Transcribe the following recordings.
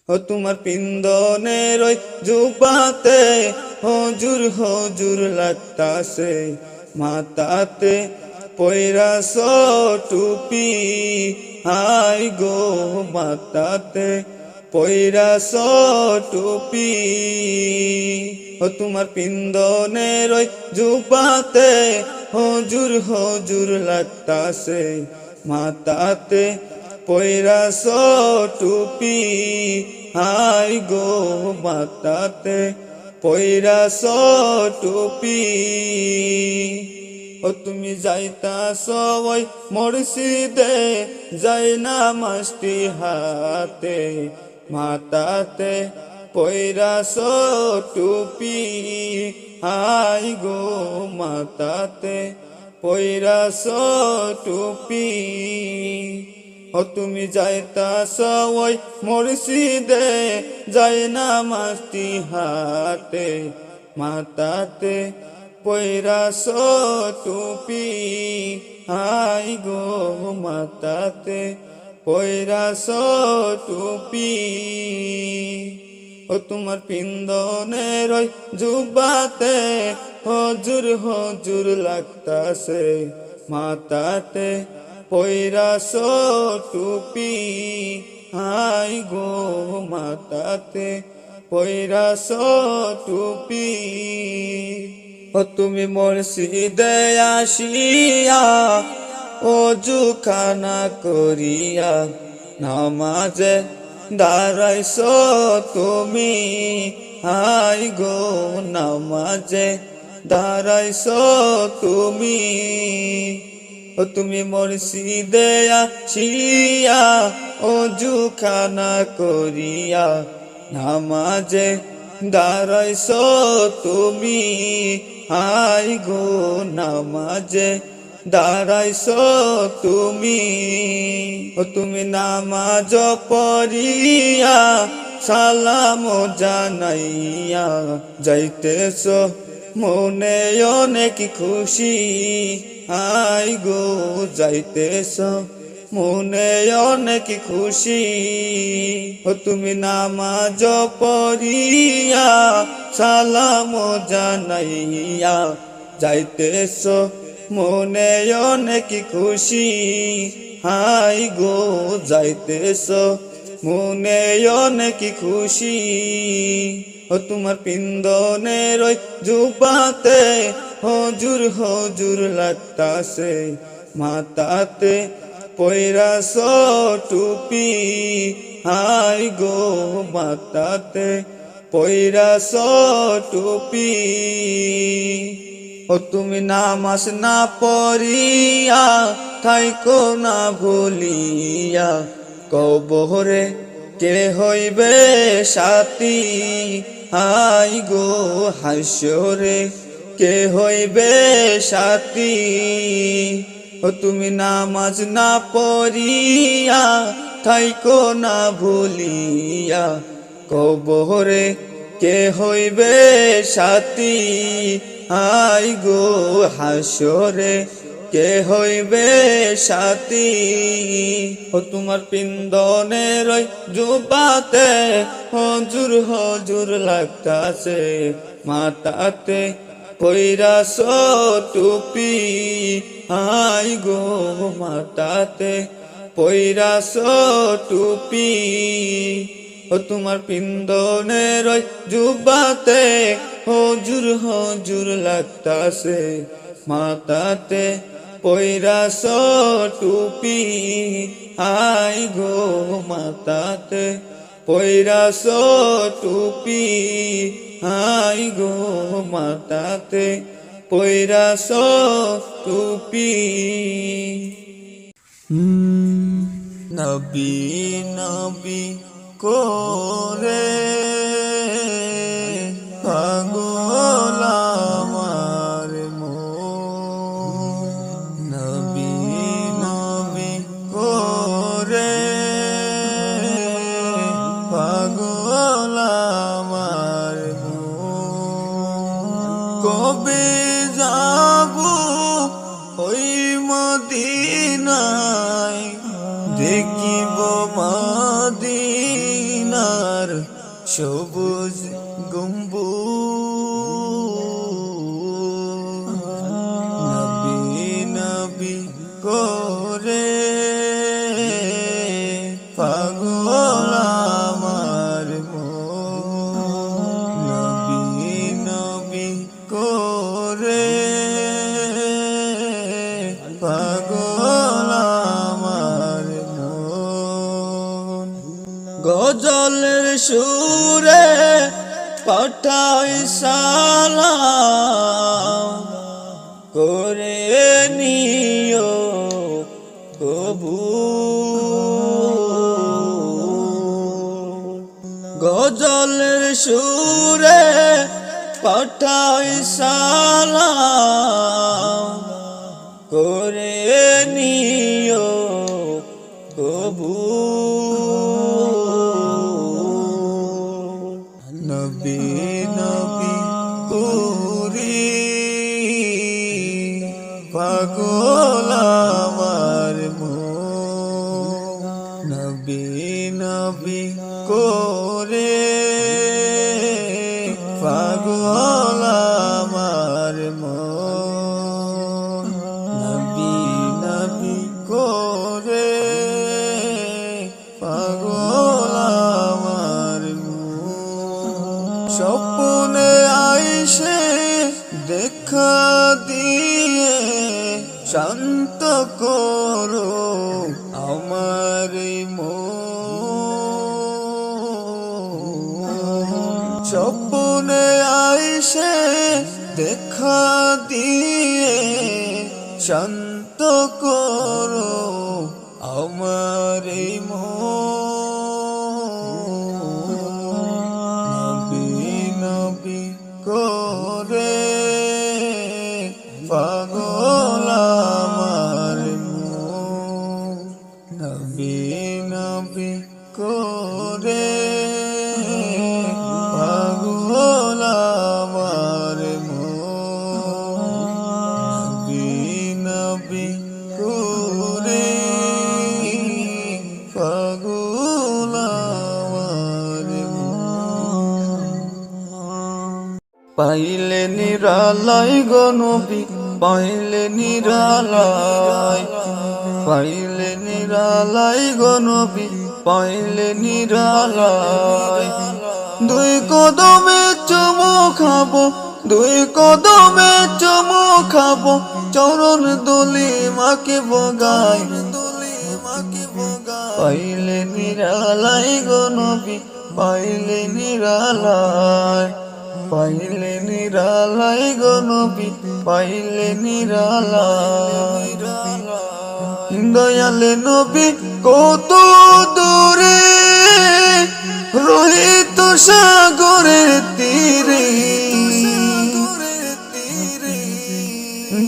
ও তোমার পিন্দনের ওই জুবাতে হুজুর হুজুর লাগতাছে, মাথাতে পয়রাস টুপি, হাই গো মাথাতে পয়রাস টুপি। ও তোমার পিন্দনের ওই জুবাতে হুজুর হুজুর লাগতাছে, মাথাতে পয়রাস টুপি, হাই গো মাথাতে পয়রাস টুপি। ও তুমি যাইতাছ ওই মসজিদে, যাই নামাজটি হাতে, মাথাতে পয়রাস টুপি, হাই গো মাথাতে পয়রাস টুপি। ও তুমি যাইতাছ ওই মসজিদে, যাই নামাজটি হাতে, মাথাতে পয়রাস টুপি, হাই গো মাথাতে পয়রাস টুপি। ও তোমার পিন্দনের ওই জুবাতে হুজুর হুজুর লাগতাছে, মাথাতে পয়রাস টুপি, হাই গো মাথাতে পয়রাস টুপি। ও তুমি মসজিদে আসিয়া ওযু খানা করিয়া, নামাজে দাঁড়াইছ তুমি, হাই গো নামাজে দাঁড়াইছ তুমি। ও তুমি মসজিদে আসিয়া ওযু খানা করিয়া, নামাজে দাঁড়াইছ তুমি, হাই গো নামাজে দাঁড়াইছ তুমি। ও তুমি নামাজ পড়িয়া সালাম জানাইয়া যাইতেছ, মনে অনেক খুশি, হাই গো যাইতেছ মনে অনেক খুশি। ও তুমি নামাজ পড়িয়া সালাম জানাইয়া যাইতেছ, মনে অনেক খুশি, হাই গো যাইতেছ মনে অনেক খুশি। ও তোমার পিন্দনের ওই জুবাতে হুজুর হুজুর লাগতাছে, মাথাতে পয়রাস টুপি, হাই গো মাথাতে পয়রাস টুপি। ও তুমি নামাজ না পড়িয়া থাইকো না ভুলিয়া, কবরে কে হইবে সাথী, হাই গো হাসরে কে হইবে সাথী। ও তুমি নামাজ না পড়িয়া থাইকো না ভুলিয়া, কবরে কে হইবে সাথী, হাই গো হাসরে কে হইবে সাথী। ও তোমার পিন্দনের ওই জুবাতে হুজুর হুজুর লাগতাছে, মাথাতে পয়রাস টুপি, হাই গো মাথাতে পয়রাস টুপি। ও তোমার পিন্দনের ওই জুবাতে হুজুর হুজুর লাগতাছে, মাথাতে পয়রাস টুপি, হাই গো মাথাতে পয়রাস টুপি, হাই গো মাথাতে পয়রাস টুপি। নবী নবী করে পাগল আমার মন, নবী নবী করে পাগল আমার মন। কবে যাব ওই মদিনায়, দেখিব মদিনার মদিনার সবুজ গম্বুজ নবী নবী করে পাগল আমার মন নবী নবী করে পাগল আমার মন গজলের সুরে পাঠাই সালাম করে নিও কবুল গজলের সুরে পাঠাই সালাম করে নিও কবুল নবী নবী করে পাগল আমার মন নবী নবী করে পাগল আমার মন নবী নবী করে পাগল আমার মন স্বপ্নে আইসে দেখা দিয়ে শান্ত করো আমার মন স্বপ্নে আইসে দেখা দিয়ে শান্ত করো আমার মন নবী নবী করে পাগল আমার মন নবী নবী করে পাগল আমার মন নবী নবী করে পাগল আমার মন পাইলে নিরালাই গো নবী পাইলে নিরালাই পাইলে নিরালাই গো নবী পাইলে নিরালাই দুই কদমে চুমু খাবো দুই কদমে চুমু খাবো চরণ দুলি মাকে বগাই পাইলে নিরালাই গো নবী পাইলে নিরালাই পাইলে নিরালাই গো নবী পাইলে নিরালাই দয়ালে নবী কত দূরে রহিত সাগরের তীরে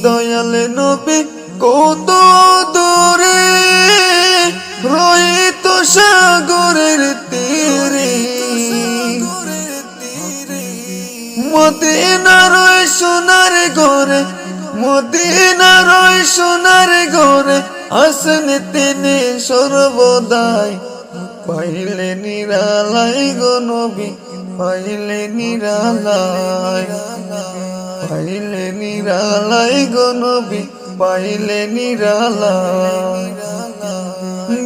দয়ালে নবী কত দূরে রহিত সাগরের তীরে মদিনার সোনার ঘরে মদিনার সোনার ঘরে আসেন তিনি সর্বদাই পাইলে নিরালাই গো নবী পাইলে নিরালাই পাইলে নিরালাই গো নবী পাইলে নিরালাই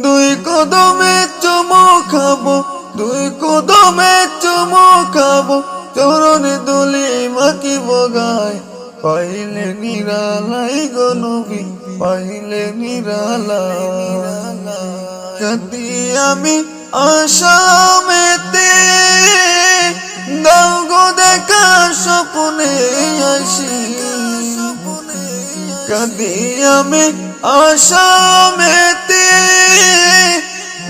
দুই কদমে চুমু খাবো দুই কদমে চুমু খাবো চরণ দুলি মাকি বগায় পাইলে নিরালাই গো নবী পাইলে নিরালাই কাঁদি আমি আসামেতে দাও গো দেখা স্বপ্নে আসি কাঁদি আমি আসামেতে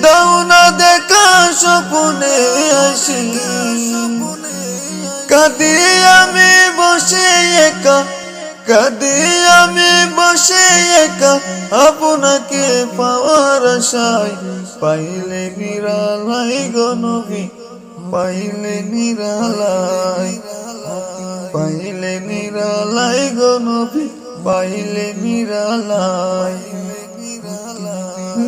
দাও না দেখা স্বপ্নে আসি কাঁদি আমি বসে একা কাঁদি আমি বসে একা আপনাকে পাওয়ার আশায় পাইলে নিরালাই গো নবী পাইলে নিরালাই পাইলে নিরালাই গো নবী পাইলে নিরালাই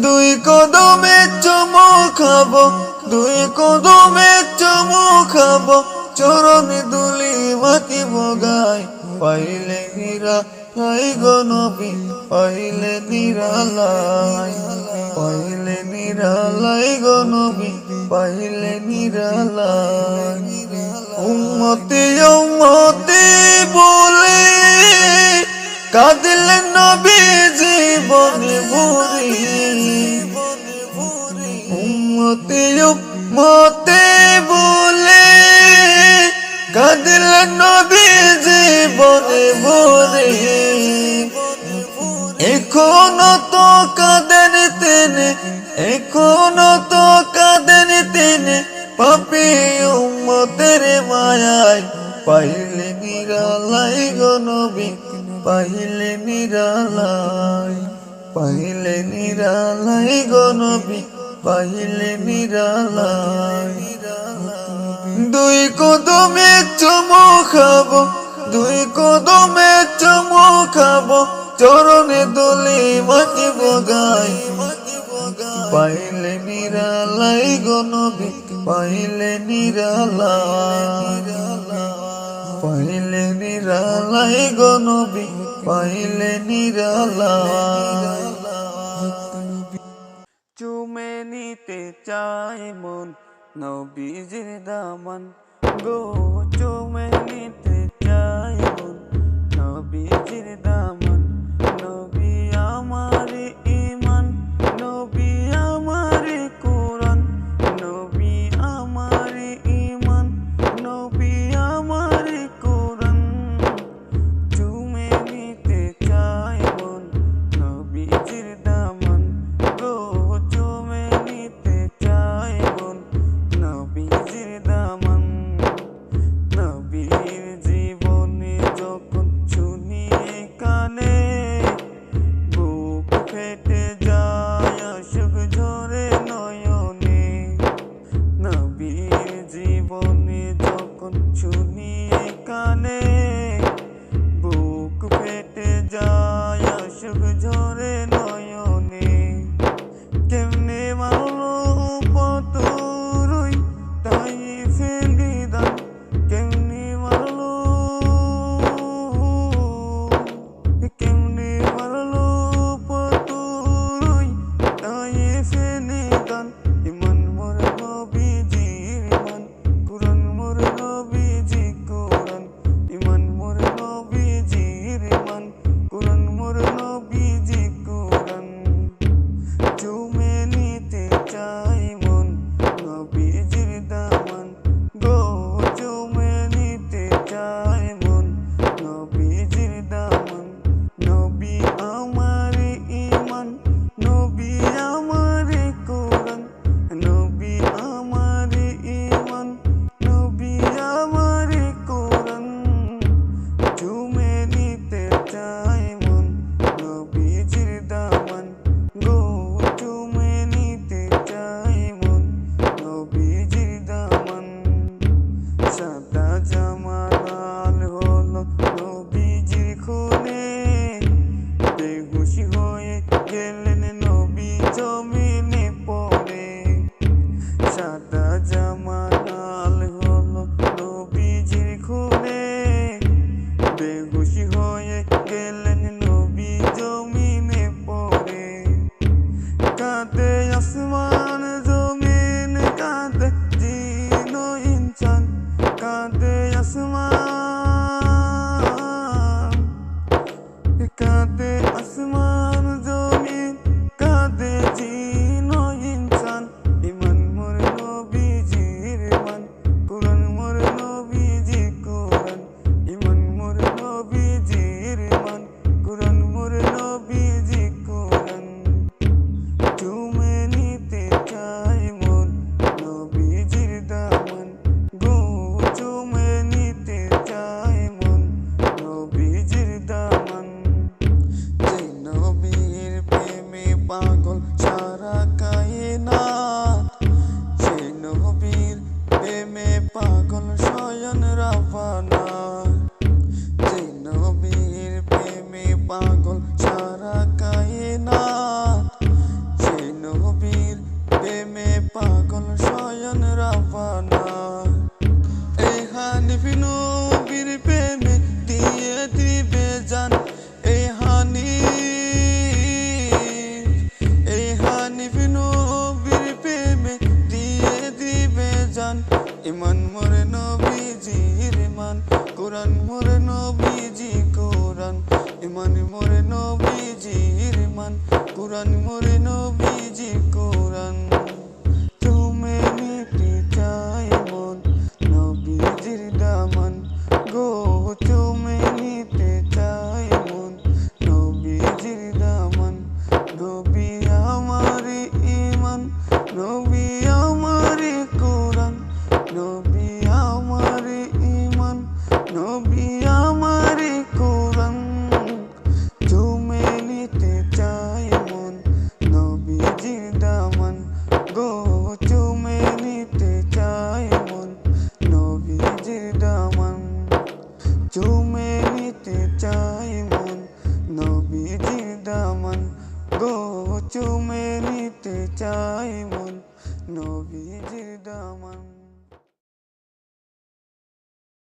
দুই কদমে চুমু খাবো দুই কদমে চুমু খাবো, চরণে দুলি মাখিব গায়, পাইলে নিরালাই গো নবী, পাইলে নিরালাই, পাইলে নিরালাই গো নবী, পাইলে নিরালাই। উম্মতি উম্মতি বলে কাঁদিলেন নবী জীবনে ভরি, উম্মতি উম্মতি বলে কাঁদিলেন নবী জীবনে ভরি। এখনো তো কাঁদেন তিনি, এখনো তো কাঁদেন তিনি, পাপী উম্মতের মায়ায়, পাইলে নিরালাই গো নবী, পাইলে নিরালাই, পাইলে নিরালাই গো নবী, পাইলে নিরালাই। দুই কদমে চুমু খাবো, দুই কদমে চুমু খাবো, চরণে দুলি মাখিব গায়, পাইলে নিরালাই গো নবী, পাইলে নিরালাই, পাইলে নিরালাই গো নবী, পাইলে নিরালাই। চুমে নিতে চাই মন নবীজির দামান গো, চুমে নিতে চাই মন নবীজির দামান। নবী আমারি ঈমান, নবী আমারি কুরআন, নবী আমারি ঈমান, নবী আমারি কুরআন। চুমে নিতে চাই মন নবীজির দামান গো, চুমে নিতে চাই মন নবীজির দামান। নবীর জীবনে যখন শুনি জান, ইমান মোরে নবীজির মান, কোরআন মোরে নবীজি কোরআন, ইমান মোরে নবীজির মান, কোরআন মোরে নবীজি কোরআন। চুমে নিতে চাই মন নবীজির দামান গো, চুমে নিতে চাই মন নবীজির দামান। নবী আমারে ইমান, নবী আমারে কোরআন, নবী আমারে ইমান, নবী আমারে কোরআন। চুমে নিতে চাই মন নবীজির দামান গো, চুমে নিতে চাই মন নবীজির দামান। চুমে নিতে চাই মন নবীজির দামান গো, চুমে নিতে চাই মন নবীজির দামান।